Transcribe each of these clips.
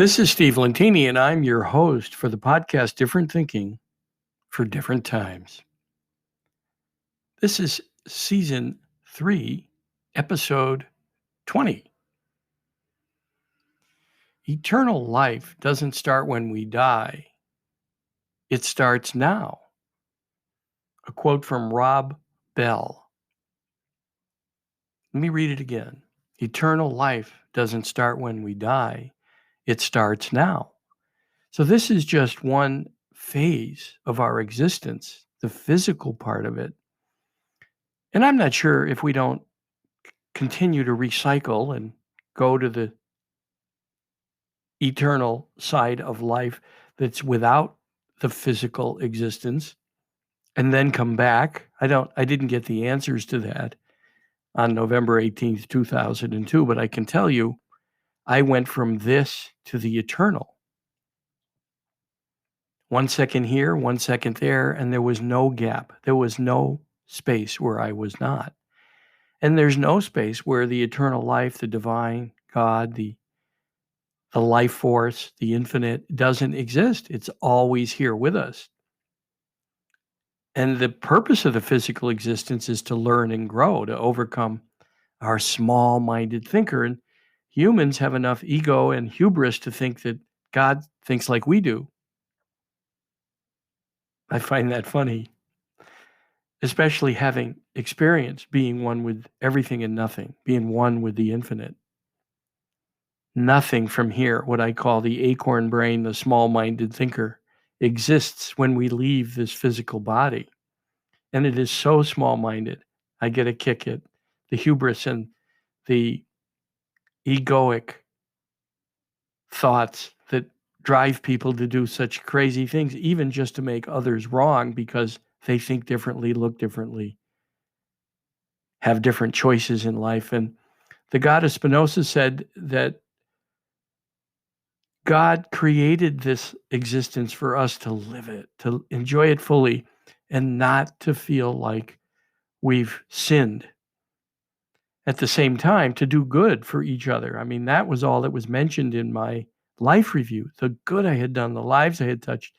This is Steve Lentini, and I'm your host for the podcast Different Thinking for Different Times. This is season 3, episode 20. Eternal life doesn't start when we die, it starts now. A quote from Rob Bell. Let me read it again. Eternal life doesn't start when we die, it starts now. So this is just one phase of our existence, the physical part of it. And I'm not sure if we don't continue to recycle and go to the eternal side of life that's without the physical existence and then come back. I didn't get the answers to that on November 18th, 2002, but I can tell you I went from this to the eternal. 1 second here, 1 second there, and there was no gap. There was no space where I was not. And there's no space where the eternal life, the divine, God, the life force, the infinite doesn't exist. It's always here with us. And the purpose of the physical existence is to learn and grow, to overcome our small-minded thinker. And humans have enough ego and hubris to think that God thinks like we do. I find that funny, especially having experience being one with everything and nothing, being one with the infinite. Nothing from here, what I call the acorn brain, the small-minded thinker, exists when we leave this physical body. And it is so small-minded. I get a kick at the hubris and the egoic thoughts that drive people to do such crazy things, even just to make others wrong because they think differently, look differently, have different choices in life. And the God of Spinoza said that God created this existence for us to live it, to enjoy it fully, and not to feel like we've sinned. At the same time, to do good for each other. I mean, that was all that was mentioned in my life review, the good I had done, the lives I had touched,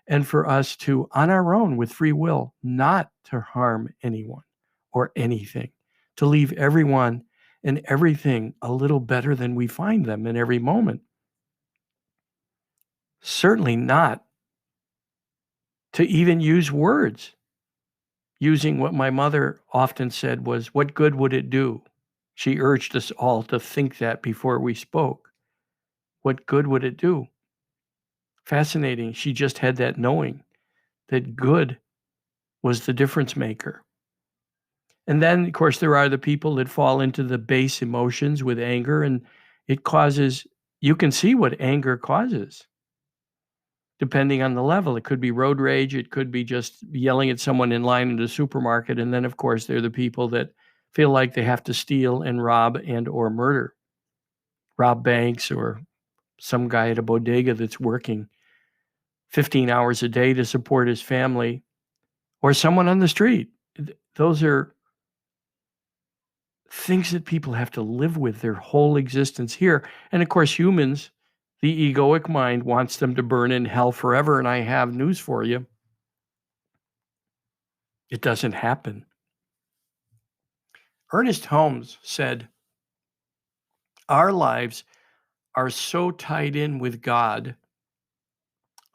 and for us to, on our own, with free will, not to harm anyone or anything, to leave everyone and everything a little better than we find them in every moment. Certainly not to even use words, using what my mother often said was, what good would it do? She urged us all to think that before we spoke. What good would it do? Fascinating. She just had that knowing that good was the difference maker. And then, of course, there are the people that fall into the base emotions with anger, and it causes, you can see what anger causes. Depending on the level, it could be road rage, it could be just yelling at someone in line in the supermarket, and then, of course, they're the people that feel like they have to steal and rob and or murder. Rob banks or some guy at a bodega that's working 15 hours a day to support his family, or someone on the street. Those are things that people have to live with their whole existence here. And of course, humans, the egoic mind wants them to burn in hell forever. And I have news for you. It doesn't happen. Ernest Holmes said, our lives are so tied in with God,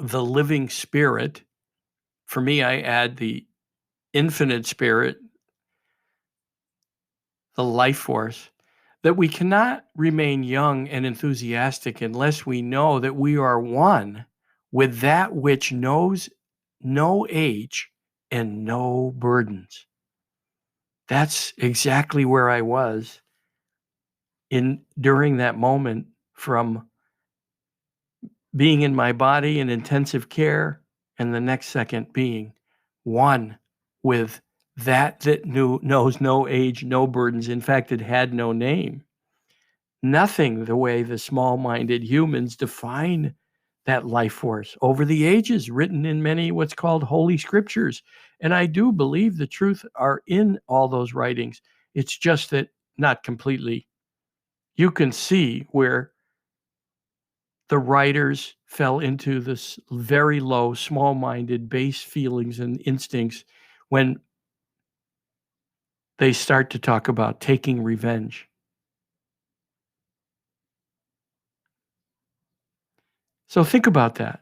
the living spirit. For me, I add the infinite spirit, the life force, that we cannot remain young and enthusiastic unless we know that we are one with that which knows no age and no burdens. That's exactly where I was during that moment, from being in my body in intensive care and the next second being one with that knows no age, no burdens. In fact, it had no name. Nothing the way the small-minded humans define that life force over the ages, written in many what's called holy scriptures. And I do believe the truth are in all those writings. It's just that not completely. You can see where the writers fell into this very low, small-minded, base feelings and instincts when they start to talk about taking revenge. So think about that.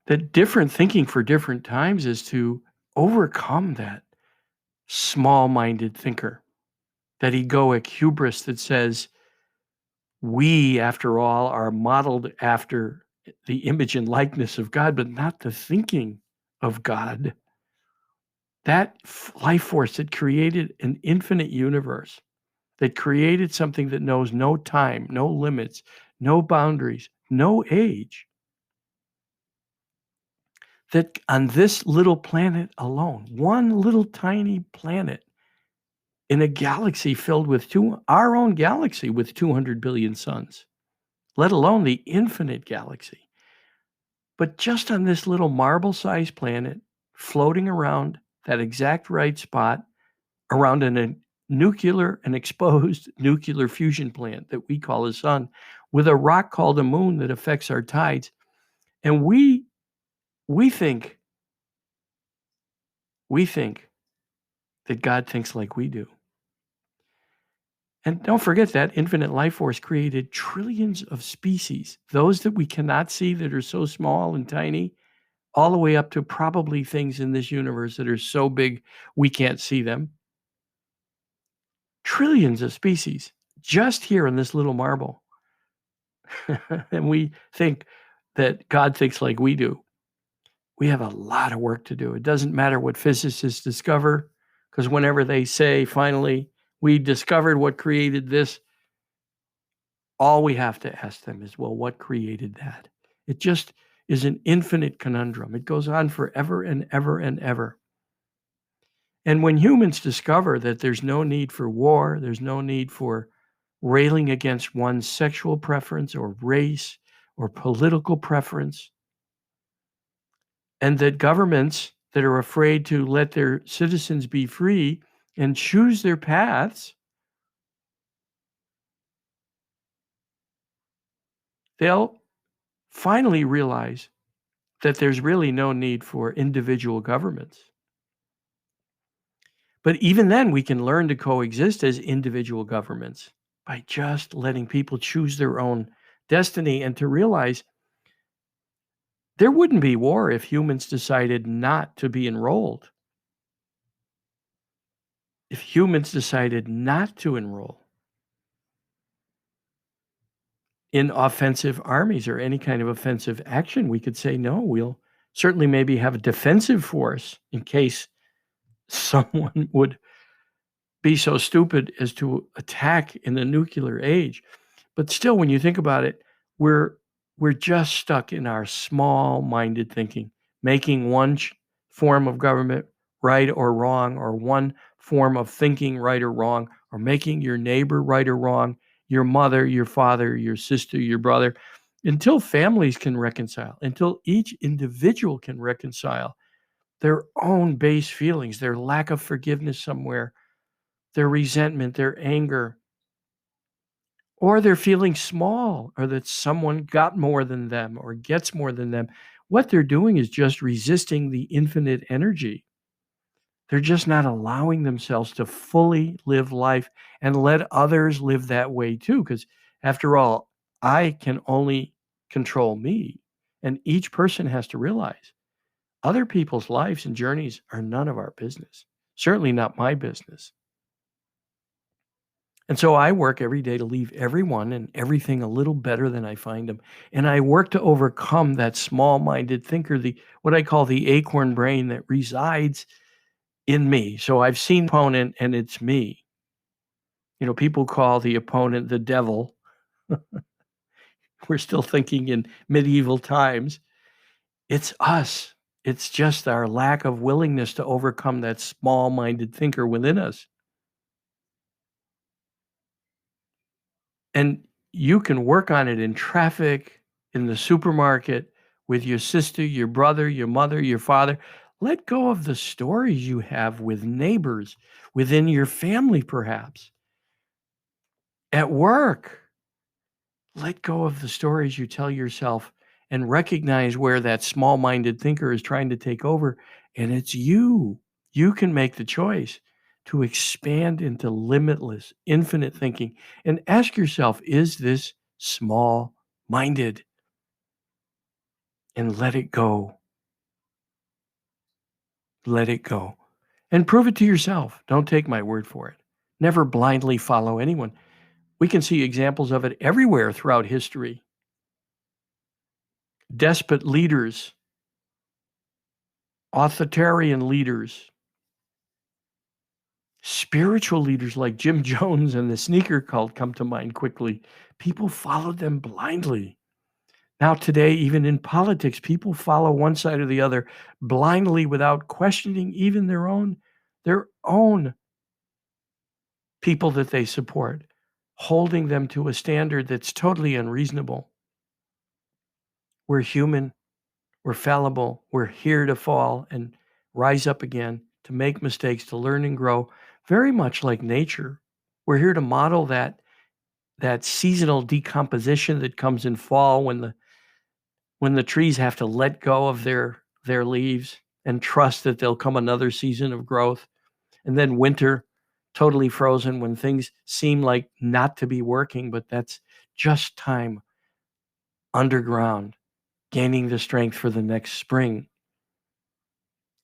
That different thinking for different times is to overcome that small-minded thinker, that egoic hubris that says, we, after all, are modeled after the image and likeness of God, but not the thinking of God. That life force that created an infinite universe, that created something that knows no time, no limits, no boundaries, no age, that on this little planet alone, one little tiny planet in a galaxy filled with our own galaxy with 200 billion suns, let alone the infinite galaxy. But just on this little marble-sized planet, floating around that exact right spot, around an exposed nuclear fusion plant that we call the sun, with a rock called a moon that affects our tides, and we think that God thinks like we do. And don't forget that infinite life force created trillions of species, those that we cannot see that are so small and tiny, all the way up to probably things in this universe that are so big we can't see them. Trillions of species just here in this little marble. And we think that God thinks like we do. We have a lot of work to do. It doesn't matter what physicists discover, because whenever they say, finally, we discovered what created this, all we have to ask them is, well, what created that? It just is an infinite conundrum. It goes on forever and ever and ever. And when humans discover that there's no need for war, there's no need for railing against one's sexual preference or race or political preference, and that governments that are afraid to let their citizens be free and choose their paths, they'll finally realize that there's really no need for individual governments. But even then, we can learn to coexist as individual governments by just letting people choose their own destiny and to realize there wouldn't be war if humans decided not to be enrolled. If humans decided not to enroll in offensive armies or any kind of offensive action, we could say, no, we'll certainly maybe have a defensive force in case someone would be so stupid as to attack in the nuclear age. But still, when you think about it, we're we're just stuck in our small-minded thinking, making one form of government right or wrong, or one form of thinking right or wrong, or making your neighbor right or wrong, your mother, your father, your sister, your brother, until families can reconcile, until each individual can reconcile their own base feelings, their lack of forgiveness somewhere, their resentment, their anger, or they're feeling small, or that someone got more than them or gets more than them. What they're doing is just resisting the infinite energy. They're just not allowing themselves to fully live life and let others live that way too. Because after all, I can only control me. And each person has to realize other people's lives and journeys are none of our business, certainly not my business. And so I work every day to leave everyone and everything a little better than I find them. And I work to overcome that small-minded thinker, the what I call the acorn brain that resides in me. So I've seen opponent and it's me. You know, people call the opponent the devil. We're still thinking in medieval times. It's us. It's just our lack of willingness to overcome that small-minded thinker within us. And you can work on it in traffic, in the supermarket, with your sister, your brother, your mother, your father. Let go of the stories you have with neighbors, within your family, perhaps, at work. Let go of the stories you tell yourself and recognize where that small-minded thinker is trying to take over, and it's you. You can make the choice to expand into limitless, infinite thinking and ask yourself, is this small-minded? And let it go. Let it go. And prove it to yourself. Don't take my word for it. Never blindly follow anyone. We can see examples of it everywhere throughout history. Despot leaders, authoritarian leaders, spiritual leaders like Jim Jones and the sneaker cult come to mind quickly. People followed them blindly. Now, today, even in politics, people follow one side or the other blindly without questioning even their own people that they support, holding them to a standard that's totally unreasonable. We're human, we're fallible, we're here to fall and rise up again, to make mistakes, to learn and grow, very much like nature. We're here to model that seasonal decomposition that comes in fall when the trees have to let go of their leaves and trust that there'll come another season of growth. And then winter, totally frozen when things seem like not to be working, but that's just time underground, gaining the strength for the next spring.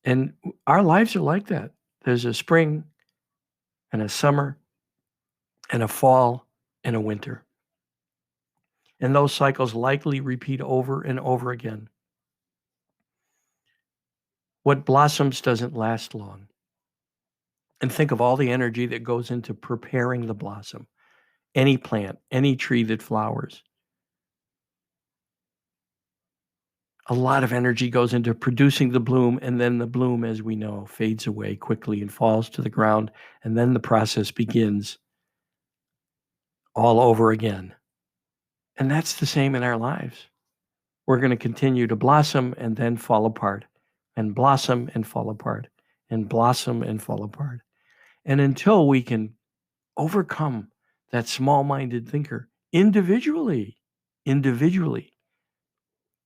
And our lives are like that. There's a spring and a summer and a fall and a winter. And those cycles likely repeat over and over again. What blossoms doesn't last long. And think of all the energy that goes into preparing the blossom. Any plant, any tree that flowers. A lot of energy goes into producing the bloom, and then the bloom, as we know, fades away quickly and falls to the ground, and then the process begins all over again. And that's the same in our lives. We're going to continue to blossom and then fall apart, and blossom and fall apart, and blossom and fall apart. And until we can overcome that small-minded thinker individually,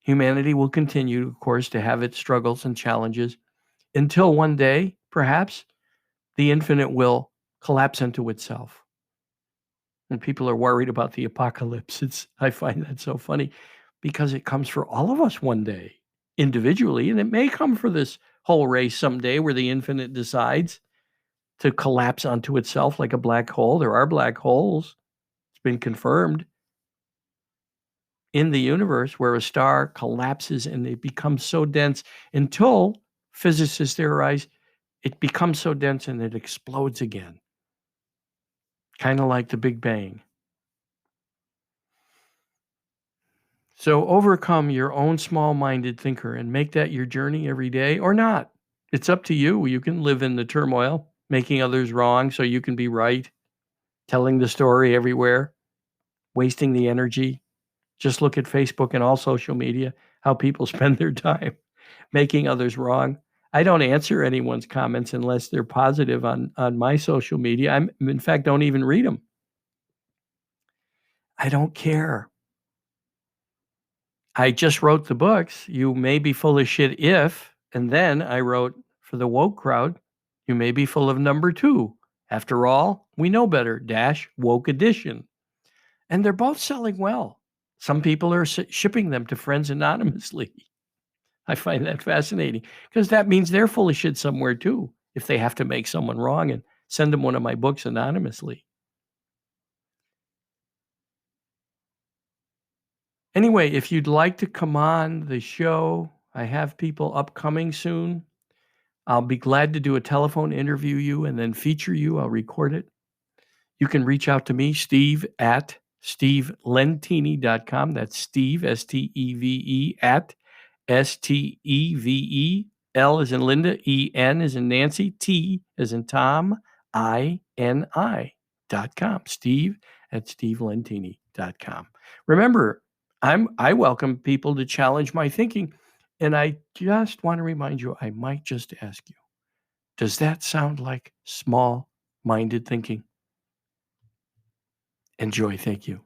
humanity will continue, of course, to have its struggles and challenges until one day, perhaps, the infinite will collapse into itself. And people are worried about the apocalypse. I find that so funny because it comes for all of us one day individually, and it may come for this whole race someday where the infinite decides to collapse onto itself like a black hole. There are black holes. It's been confirmed in the universe where a star collapses and it becomes so dense until physicists theorize it becomes so dense and it explodes again. Kind of like the Big Bang. So overcome your own small-minded thinker and make that your journey every day or not. It's up to you. You can live in the turmoil, making others wrong so you can be right, telling the story everywhere, wasting the energy. Just look at Facebook and all social media, how people spend their time making others wrong. I don't answer anyone's comments unless they're positive on my social media. In fact, don't even read them. I don't care. I just wrote the books, You May Be Full of Shit If, and then I wrote for the woke crowd, You May Be Full of Number Two. After all, we know better, woke edition. And they're both selling well. Some people are shipping them to friends anonymously. I find that fascinating because that means they're full of shit somewhere too, if they have to make someone wrong and send them one of my books anonymously. Anyway, if you'd like to come on the show, I have people upcoming soon. I'll be glad to do a telephone interview you and then feature you. I'll record it. You can reach out to me, Steve at stevelentini.com. That's Steve, S-T-E-V-E, at S-T-E-V-E, L as in Linda, E-N as in Nancy, T as in Tom, I-N-I.com. Steve at stevelentini.com. Remember, I welcome people to challenge my thinking, and I just want to remind you, I might just ask you, does that sound like small-minded thinking? Enjoy. Thank you.